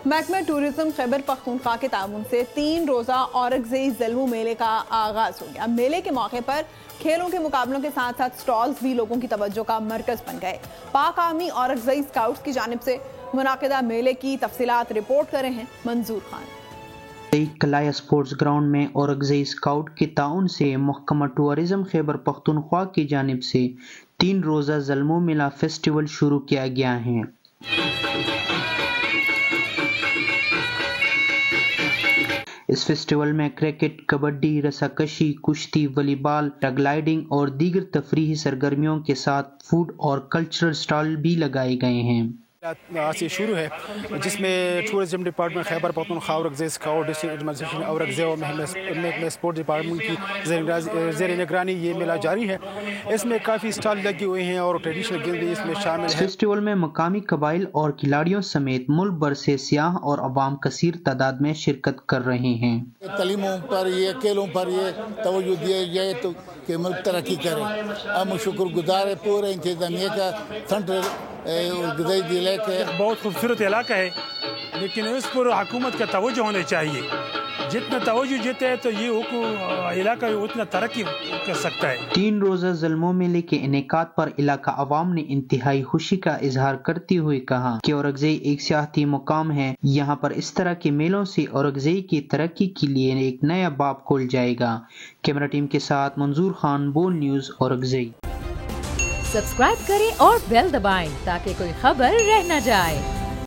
محکمہ ٹورزم خیبر پختونخوا کے تعاون سے 3 روزہ اورکزئی ضلمو میلے کا آغاز ہو گیا۔ میلے کے موقع پر کھیلوں کے مقابلوں کے ساتھ ساتھ سٹالز بھی لوگوں کی توجہ کا مرکز بن گئے۔ پاک آرمی اورکزئی اسکاؤٹس کی جانب سے منعقدہ میلے کی تفصیلات رپورٹ کر رہے ہیں منظور خان۔ کلایا سپورٹس گراؤنڈ میں اورکزئی اسکاؤٹ کے تعاون سے محکمہ ٹورزم خیبر پختونخوا کی جانب سے 3 روزہ ضلمو میلہ فیسٹیول شروع کیا گیا ہے۔ اس فیسٹیول میں کرکٹ، کبڈی، رسہ کشی، کشتی، والی بال، پیراگلائیڈنگ اور دیگر تفریحی سرگرمیوں کے ساتھ فوڈ اور کلچرل اسٹال بھی لگائے گئے ہیں۔ آج سے شروع ہے جس میں tourism department Khyber Pakhtunkhwa Orakzai scout district administration Orakzai اور محکمہ اسپورٹ ڈپارٹمنٹ کی زیر نگرانی یہ میلہ جاری ہے۔ اس میں کافی اسٹال لگے ہوئے ہیں اور ٹریڈیشنل گیمز بھی اس میں شامل ہیں۔ فیسٹیول میں مقامی قبائل اور کھلاڑیوں سمیت ملک بھر سے سیاح اور عوام کثیر تعداد میں شرکت کر رہے ہیں۔ تعلیموں پر یہ کھیلوں پر یہ توجہ دیا جائے تو کہ ملک ترقی کرے۔ ہم شکر گزار ہے پورے انتظامیہ کا، سینٹرل اورکزئی ضلع کے۔ بہت خوبصورت علاقہ ہے لیکن اس پر حکومت کا توجہ ہونا چاہیے۔ جتنا توجہ دیتے ہیں تو یہ علاقہ اتنا ترقی کر سکتا ہے۔ 3 روزہ ضلمو میلے کے انعقاد پر علاقہ عوام نے انتہائی خوشی کا اظہار کرتے ہوئے کہا کہ اورکزئی ایک سیاحتی مقام ہے، یہاں پر اس طرح کے میلوں سے اورکزئی کی ترقی کے لیے ایک نیا باب کھول جائے گا۔ کیمرہ ٹیم کے ساتھ منظور خان، بول نیوز، اورکزئی۔ سبسکرائب کریں اور بیل دبائیں تاکہ کوئی خبر رہ نہ جائے۔